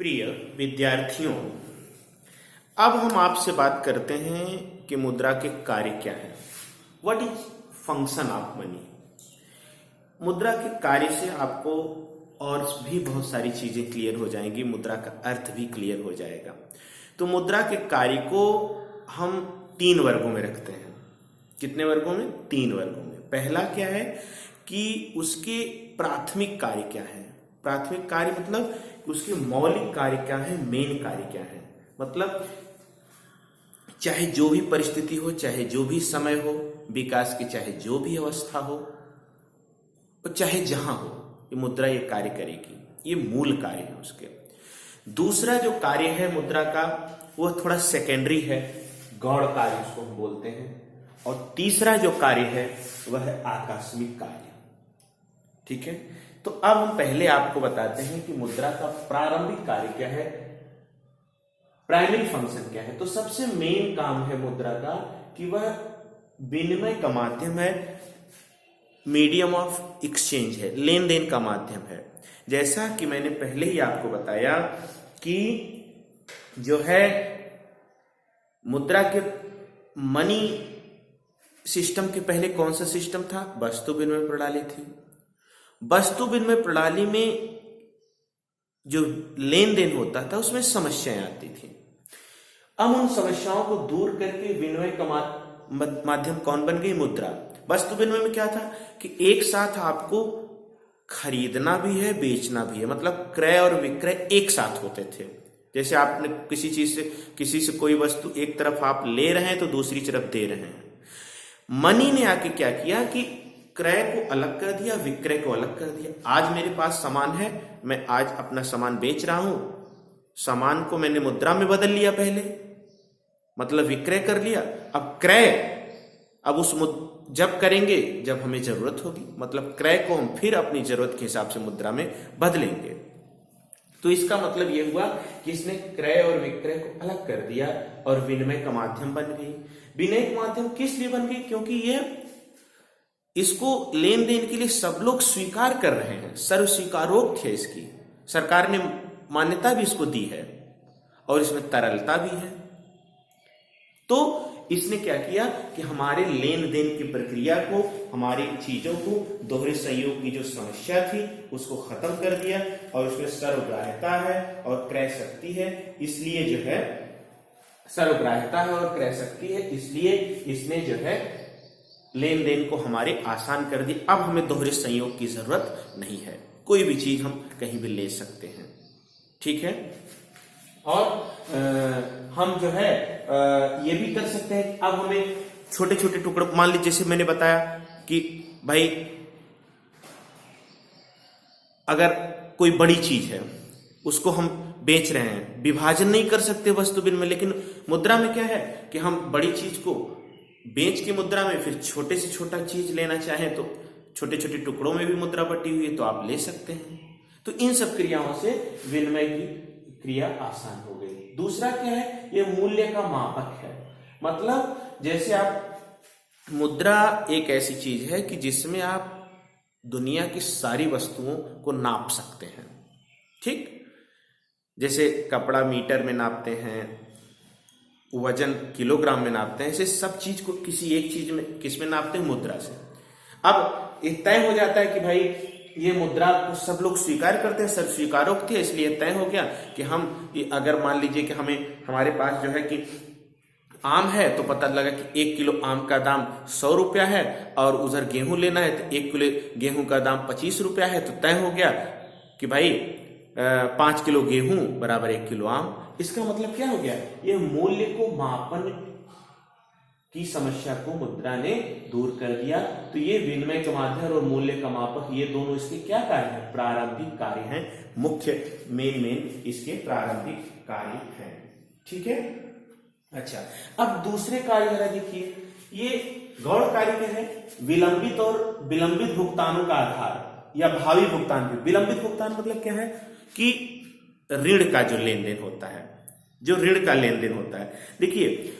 प्रिय विद्यार्थियों, अब हम आपसे बात करते हैं कि मुद्रा के कार्य क्या है। What is function of money. मुद्रा के कार्य से आपको और भी बहुत सारी चीजें क्लियर हो जाएंगी, मुद्रा का अर्थ भी क्लियर हो जाएगा। तो मुद्रा के कार्य को हम 3 वर्गों में रखते हैं। कितने वर्गों में? 3 वर्गों में। पहला क्या है कि उसके प्राथमिक कार्य क्या है। प्राथमिक कार्य मतलब उसके मौलिक कार्य क्या है, मेन कार्य क्या है। मतलब चाहे जो भी परिस्थिति हो, चाहे जो भी समय हो, विकास की चाहे जो भी अवस्था हो, और चाहे जहां हो, ये मुद्रा ये कार्य करेगी। ये मूल कार्य है उसके। दूसरा जो कार्य है मुद्रा का, वो थोड़ा सेकेंडरी है, गौण कार्य उसको हम बोलते हैं। और तीसरा जो कार्य है वह है आकस्मिक कार्य। ठीक है, तो अब हम पहले आपको बताते हैं कि मुद्रा का प्रारंभिक कार्य क्या है, प्राइमरी फंक्शन क्या है। तो सबसे मेन काम है मुद्रा का कि वह विनिमय का माध्यम है, मीडियम ऑफ एक्सचेंज है, लेन देन का माध्यम है। जैसा कि मैंने पहले ही आपको बताया कि जो है मुद्रा के मनी सिस्टम के पहले कौन सा सिस्टम था? वस्तु विनिमय प्रणाली थी। वस्तु विनिमय प्रणाली में जो लेन देन होता था उसमें समस्याएं आती थी। अब उन समस्याओं को दूर करके विनिमय का माध्यम कौन बन गई? मुद्रा। वस्तु विनिमय में क्या था कि एक साथ आपको खरीदना भी है, बेचना भी है, मतलब क्रय और विक्रय एक साथ होते थे। जैसे आपने किसी से कोई वस्तु एक तरफ आप ले रहे हैं तो दूसरी तरफ दे रहे हैं। मनी ने आके क्या किया कि क्रय को अलग कर दिया, विक्रय को अलग कर दिया। आज मेरे पास सामान है, मैं आज अपना सामान बेच रहा हूं, सामान को मैंने मुद्रा में बदल लिया पहले, मतलब विक्रय कर लिया। अब क्रय अब जब करेंगे जब हमें जरूरत होगी, मतलब क्रय को हम फिर अपनी जरूरत के हिसाब से मुद्रा में बदलेंगे। तो इसका मतलब यह हुआ कि इसने क्रय और विक्रय को अलग कर दिया और विनिमय का माध्यम बन गई। विनिमय का माध्यम किस लिए बन गई? क्योंकि यह इसको लेन देन के लिए सब लोग स्वीकार कर रहे हैं, सर्व स्वीकारोक्त है इसकी, सरकार ने मान्यता भी इसको दी है और इसमें तरलता भी है। तो इसने क्या किया कि हमारे लेन देन की प्रक्रिया को, हमारी चीजों को, दोहरे संयोग की जो समस्या थी उसको खत्म कर दिया और उसमें सर्वग्राह्यता है और क्रय शक्ति है। इसलिए जो है सर्वग्राह्यता है और क्रय शक्ति है, इसलिए इसने जो है लेन देन को हमारे आसान कर दी। अब हमें दोहरे संयोग की जरूरत नहीं है, कोई भी चीज हम कहीं भी ले सकते हैं। ठीक है, और हम जो है ये भी कर सकते हैं। अब हमें छोटे छोटे टुकड़े, मान लीजिए जैसे मैंने बताया कि भाई अगर कोई बड़ी चीज है उसको हम बेच रहे हैं, विभाजन नहीं कर सकते वस्तु विनिमय, लेकिन मुद्रा में क्या है कि हम बड़ी चीज को बेच के मुद्रा में फिर छोटे से छोटा चीज लेना चाहें तो छोटे छोटे टुकड़ों में भी मुद्रा बटी हुई है तो आप ले सकते हैं। तो इन सब क्रियाओं से विनिमय की क्रिया आसान हो गई। दूसरा क्या है? यह मूल्य का मापक है। मतलब जैसे आप, मुद्रा एक ऐसी चीज है कि जिसमें आप दुनिया की सारी वस्तुओं को नाप सकते हैं। ठीक, जैसे कपड़ा मीटर में नापते हैं, वजन किलोग्राम में नापते हैं, ऐसे सब चीज को किसी एक चीज में किस में नापते हैं? मुद्रा से। अब ये तय हो जाता है कि भाई ये मुद्रा को सब लोग स्वीकार करते हैं, सब स्वीकारोक्त है, इसलिए तय हो गया कि हम अगर मान लीजिए कि हमारे पास जो है कि आम है तो पता लगा कि 1 किलो आम का दाम 100 रुपया है और उधर गेहूं लेना है तो 1 किलो गेहूं का दाम 25 रुपया है। तो तय हो गया कि भाई 5 किलो गेहूं बराबर 1 किलो आम। इसका मतलब क्या हो गया? यह मूल्य को मापन की समस्या को मुद्रा ने दूर कर दिया। तो ये विनिमय का माध्यम और मूल्य का मापक, ये दोनों इसके क्या कार्य हैं? प्रारंभिक कार्य हैं, मुख्य मेन इसके प्रारंभिक कार्य हैं। ठीक है, अच्छा, अब दूसरे कार्य जरा देखिए। ये गौण कार्य क्या है? विलंबित और विलंबित भुगतानों का आधार या भावी भुगतान। विलंबित भुगतान मतलब क्या है कि ऋण का जो लेन देन होता है, जो ऋण का लेन देन होता है। देखिए,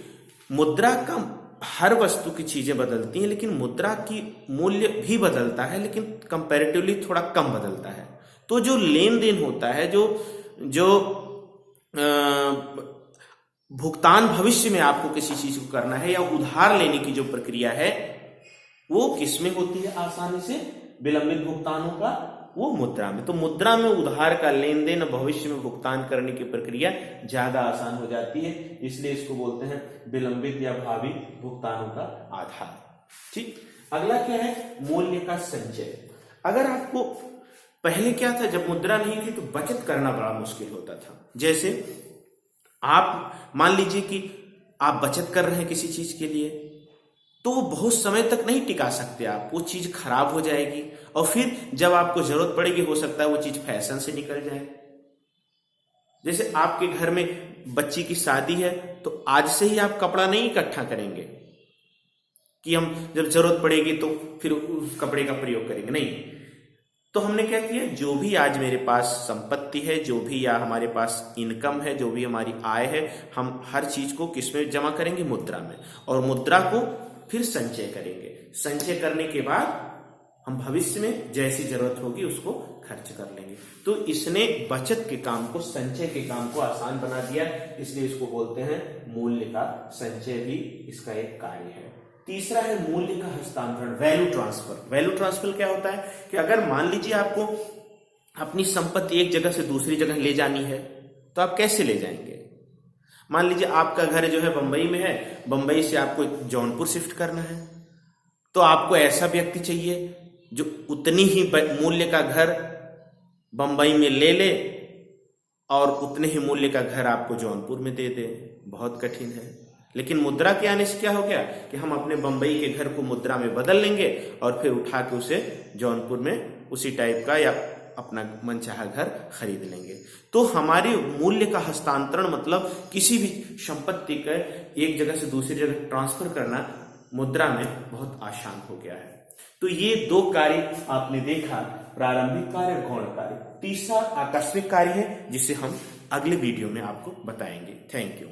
मुद्रा का हर वस्तु की चीजें बदलती हैं, लेकिन मुद्रा की मूल्य भी बदलता है, लेकिन कंपैरेटिवली थोड़ा कम बदलता है। तो जो लेन देन होता है, जो भुगतान भविष्य में आपको किसी चीज को करना है या उधार लेने की जो प्रक्रिया है वो किसमें होती है आसानी से? विलंबित भुगतानों का वो मुद्रा में। तो मुद्रा में उधार का लेन देन भविष्य में भुगतान करने की प्रक्रिया ज्यादा आसान हो जाती है, इसलिए इसको बोलते हैं विलंबित या भावी भुगतानों का आधार। ठीक, अगला क्या है? मूल्य का संचय। अगर आपको पहले क्या था, जब मुद्रा नहीं थी तो बचत करना बड़ा मुश्किल होता था। जैसे आप मान लीजिए कि आप बचत कर रहे हैं किसी चीज के लिए, तो वो बहुत समय तक नहीं टिका सकते आप, वो चीज खराब हो जाएगी और फिर जब आपको जरूरत पड़ेगी हो सकता है वो चीज फैशन से निकल जाए। जैसे आपके घर में बच्ची की शादी है तो आज से ही आप कपड़ा नहीं इकट्ठा करेंगे कि हम जब जरूरत पड़ेगी तो फिर उस कपड़े का प्रयोग करेंगे, नहीं। तो हमने क्या किया, जो भी आज मेरे पास संपत्ति है, जो भी या हमारे पास इनकम है, जो भी हमारी आय है, हम हर चीज को किसमें जमा करेंगे? मुद्रा में। और मुद्रा को फिर संचय करेंगे। संचय करने के बाद हम भविष्य में जैसी जरूरत होगी उसको खर्च कर लेंगे। तो इसने बचत के काम को, संचय के काम को आसान बना दिया, इसलिए इसको बोलते हैं मूल्य का संचय भी इसका एक कार्य है। तीसरा है मूल्य का हस्तांतरण, वैल्यू ट्रांसफर। वैल्यू ट्रांसफर क्या होता है कि अगर मान लीजिए आपको अपनी संपत्ति एक जगह से दूसरी जगह ले जानी है तो आप कैसे ले जाएंगे? मान लीजिए आपका घर जो है बंबई में है, बंबई से आपको जौनपुर शिफ्ट करना है, तो आपको ऐसा व्यक्ति चाहिए जो उतनी ही मूल्य का घर बंबई में ले ले और उतने ही मूल्य का घर आपको जौनपुर में दे दे। बहुत कठिन है। लेकिन मुद्रा के आने से क्या हो गया कि हम अपने बंबई के घर को मुद्रा में बदल लेंगे और फिर उठा के उसे जौनपुर में उसी टाइप का या अपना मनचाहा घर खरीद लेंगे। तो हमारे मूल्य का हस्तांतरण मतलब किसी भी संपत्ति का एक जगह से दूसरी जगह ट्रांसफर करना मुद्रा में बहुत आसान हो गया है। तो ये दो कार्य आपने देखा, प्रारंभिक कार्य और गौण कार्य। तीसरा आकस्मिक कार्य है जिसे हम अगले वीडियो में आपको बताएंगे। Thank you.